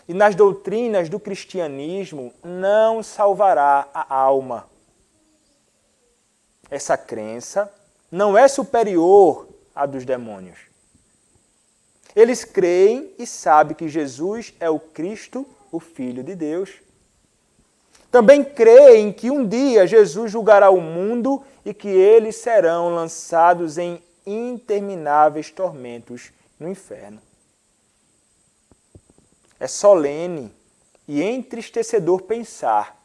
e nas doutrinas do cristianismo não salvará a alma. Essa crença não é superior à dos demônios. Eles creem e sabem que Jesus é o Cristo, o Filho de Deus. Também creem que um dia Jesus julgará o mundo e que eles serão lançados em intermináveis tormentos no inferno. É solene e entristecedor pensar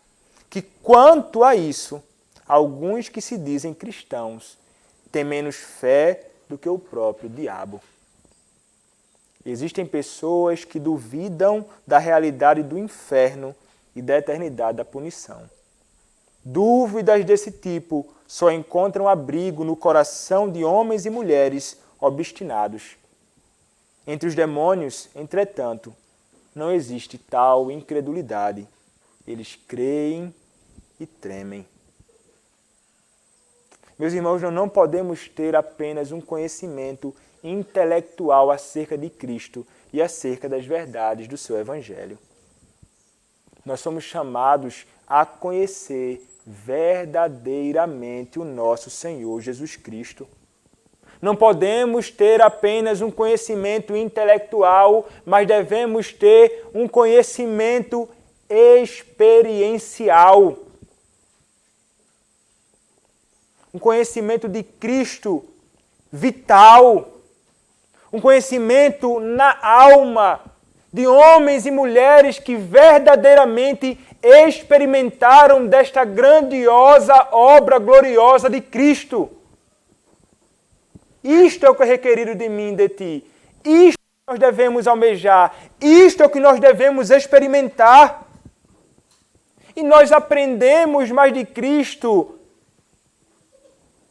que, quanto a isso, alguns que se dizem cristãos têm menos fé do que o próprio diabo. Existem pessoas que duvidam da realidade do inferno e da eternidade da punição. Dúvidas desse tipo só encontram abrigo no coração de homens e mulheres obstinados. Entre os demônios, entretanto, não existe tal incredulidade. Eles creem e tremem. Meus irmãos, nós não podemos ter apenas um conhecimento intelectual acerca de Cristo e acerca das verdades do seu Evangelho. Nós somos chamados a conhecer verdadeiramente o nosso Senhor Jesus Cristo. Não podemos ter apenas um conhecimento intelectual, mas devemos ter um conhecimento experiencial. Um conhecimento de Cristo vital. Um conhecimento na alma de homens e mulheres que verdadeiramente experimentaram desta grandiosa obra gloriosa de Cristo. Isto é o que é requerido de mim e de ti. Isto é o que nós devemos almejar. Isto é o que nós devemos experimentar. E nós aprendemos mais de Cristo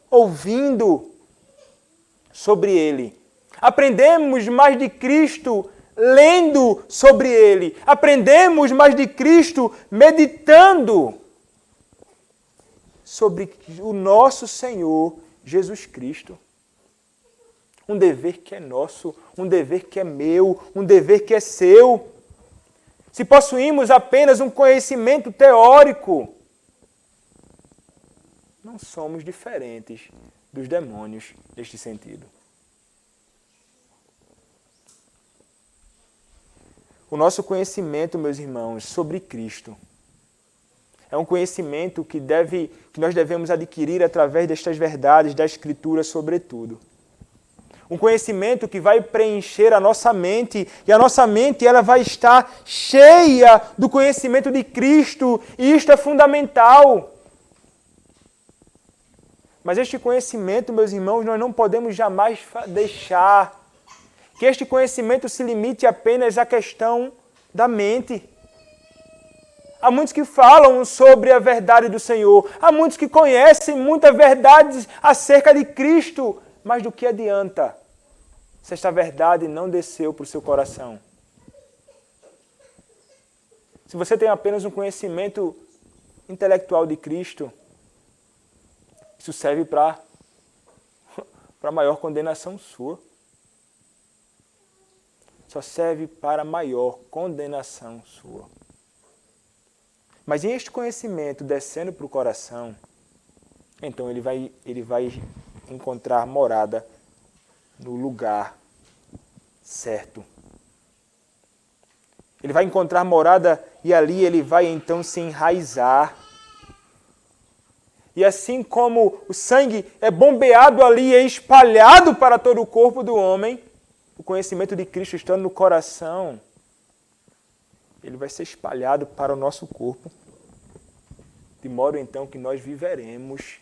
ouvindo sobre Ele. Aprendemos mais de Cristo lendo sobre Ele. Aprendemos mais de Cristo meditando sobre o nosso Senhor Jesus Cristo. Um dever que é nosso, um dever que é meu, um dever que é seu. Se possuímos apenas um conhecimento teórico, não somos diferentes dos demônios neste sentido. O nosso conhecimento, meus irmãos, sobre Cristo é um conhecimento que nós devemos adquirir através destas verdades da Escritura, sobretudo. Um conhecimento que vai preencher a nossa mente, e a nossa mente ela vai estar cheia do conhecimento de Cristo, e isto é fundamental. Mas este conhecimento, meus irmãos, nós não podemos jamais deixar que este conhecimento se limite apenas à questão da mente. Há muitos que falam sobre a verdade do Senhor, há muitos que conhecem muitas verdades acerca de Cristo, mas do que adianta se esta verdade não desceu para o seu coração? Se você tem apenas um conhecimento intelectual de Cristo, isso serve para maior condenação sua. Só serve para maior condenação sua. Mas em este conhecimento descendo para o coração, então ele vai encontrar morada no lugar certo. Ele vai encontrar morada e ali ele vai então se enraizar. E assim como o sangue é bombeado ali e é espalhado para todo o corpo do homem, o conhecimento de Cristo estando no coração, ele vai ser espalhado para o nosso corpo, de modo então que nós viveremos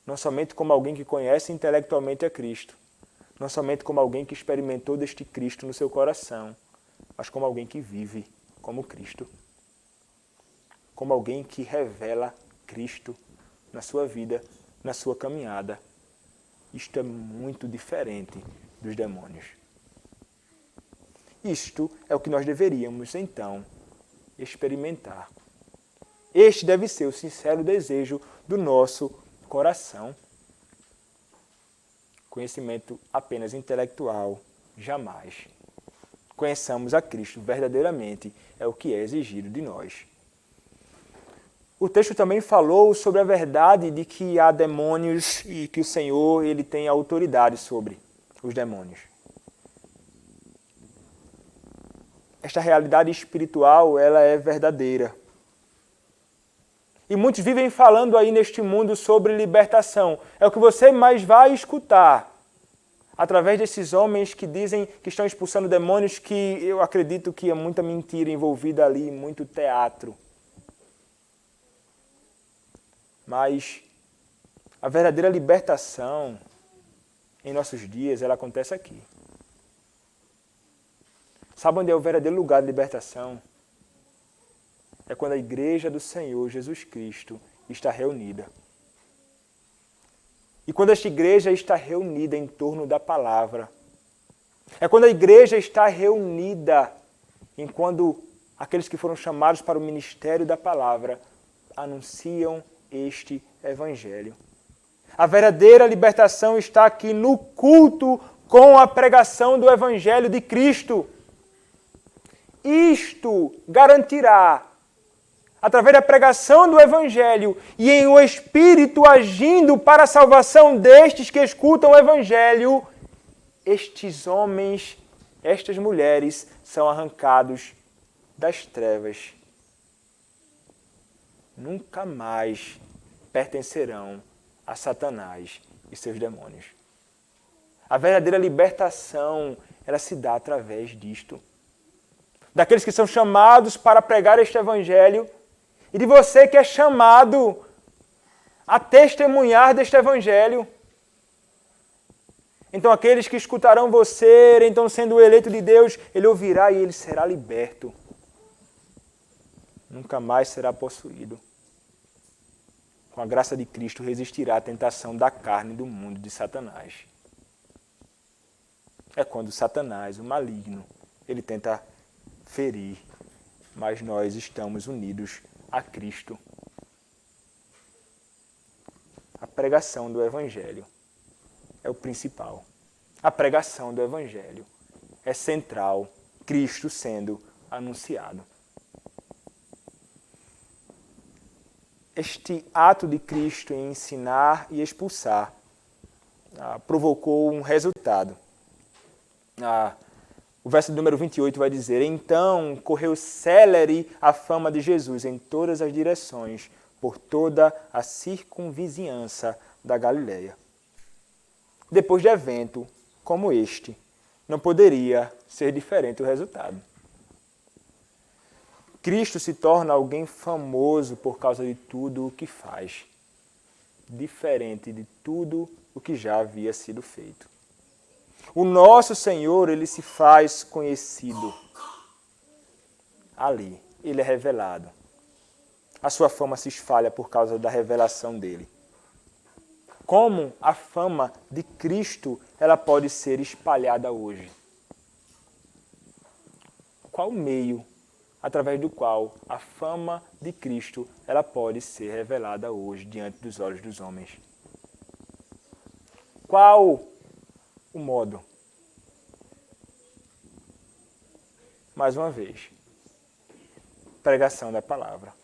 não somente como alguém que conhece intelectualmente a Cristo, não somente como alguém que experimentou deste Cristo no seu coração, mas como alguém que vive como Cristo, como alguém que revela Cristo na sua vida, na sua caminhada. Isto é muito diferente dos demônios. Isto é o que nós deveríamos, então, experimentar. Este deve ser o sincero desejo do nosso coração. Conhecimento apenas intelectual, jamais. Conheçamos a Cristo verdadeiramente, é o que é exigido de nós. O texto também falou sobre a verdade de que há demônios e que o Senhor ele tem autoridade sobre os demônios. Esta realidade espiritual, ela é verdadeira. E muitos vivem falando aí neste mundo sobre libertação. É o que você mais vai escutar através desses homens que dizem que estão expulsando demônios, que eu acredito que é muita mentira envolvida ali, muito teatro. Mas a verdadeira libertação em nossos dias, ela acontece aqui. Sabe onde é o verdadeiro lugar de libertação? É quando a igreja do Senhor Jesus Cristo está reunida. E quando esta igreja está reunida em torno da palavra, é quando a igreja está reunida quando aqueles que foram chamados para o ministério da palavra anunciam este evangelho. A verdadeira libertação está aqui no culto com a pregação do evangelho de Cristo. Isto garantirá, através da pregação do evangelho e em o Espírito agindo para a salvação destes que escutam o evangelho, estes homens, estas mulheres são arrancados das trevas. Nunca mais pertencerão a Satanás e seus demônios. A verdadeira libertação, ela se dá através disto. Daqueles que são chamados para pregar este evangelho e de você que é chamado a testemunhar deste evangelho. Então aqueles que escutarão você, então sendo o eleito de Deus, ele ouvirá e ele será liberto. Nunca mais será possuído. Com a graça de Cristo resistirá à tentação da carne, do mundo, de Satanás. É quando Satanás, o maligno, ele tenta ferir, mas nós estamos unidos a Cristo. A pregação do Evangelho é o principal. A pregação do Evangelho é central, Cristo sendo anunciado. Este ato de Cristo em ensinar e expulsar provocou um resultado. O verso número 28 vai dizer: então correu célere a fama de Jesus em todas as direções, por toda a circunvizinhança da Galileia. Depois de evento como este, não poderia ser diferente o resultado. Cristo se torna alguém famoso por causa de tudo o que faz, diferente de tudo o que já havia sido feito. O nosso Senhor, ele se faz conhecido. Ali, ele é revelado. A sua fama se espalha por causa da revelação dele. Como a fama de Cristo ela pode ser espalhada hoje? Qual o meio através do qual a fama de Cristo ela pode ser revelada hoje diante dos olhos dos homens? Qual o modo? Mais uma vez, pregação da palavra.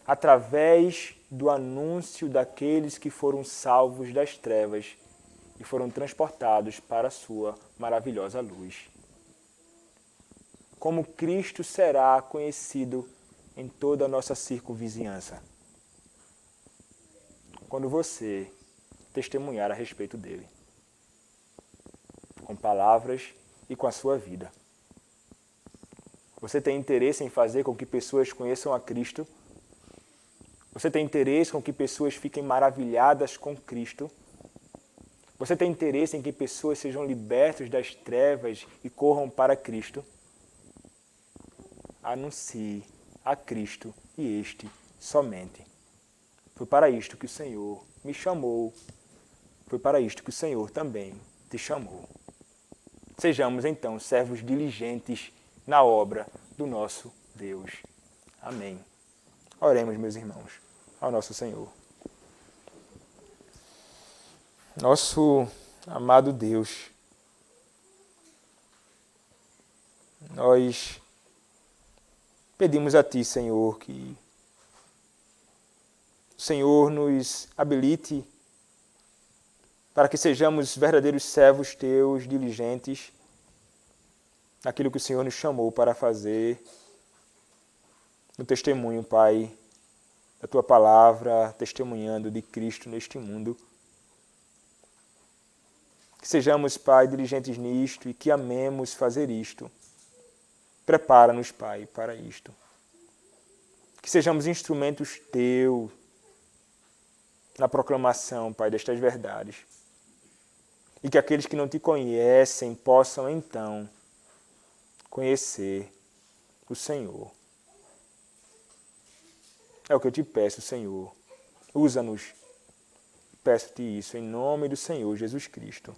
Através do anúncio daqueles que foram salvos das trevas e foram transportados para a sua maravilhosa luz. Como Cristo será conhecido em toda a nossa circunvizinhança? Quando você testemunhar a respeito dele, com palavras e com a sua vida. Você tem interesse em fazer com que pessoas conheçam a Cristo? Você tem interesse com que pessoas fiquem maravilhadas com Cristo? Você tem interesse em que pessoas sejam libertas das trevas e corram para Cristo? Anuncie a Cristo e este somente. Foi para isto que o Senhor me chamou. Foi para isto que o Senhor também te chamou. Sejamos então servos diligentes na obra do nosso Deus. Amém. Oremos, meus irmãos, ao nosso Senhor. Nosso amado Deus, nós pedimos a Ti, Senhor, que o Senhor nos habilite para que sejamos verdadeiros servos Teus, diligentes, naquilo que o Senhor nos chamou para fazer, no testemunho, Pai, da Tua palavra, testemunhando de Cristo neste mundo. Que sejamos, Pai, diligentes nisto e que amemos fazer isto. Prepara-nos, Pai, para isto. Que sejamos instrumentos Teus na proclamação, Pai, destas verdades. E que aqueles que não Te conhecem possam, então, conhecer o Senhor. É o que eu te peço, Senhor. Usa-nos. Peço-te isso em nome do Senhor Jesus Cristo.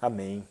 Amém.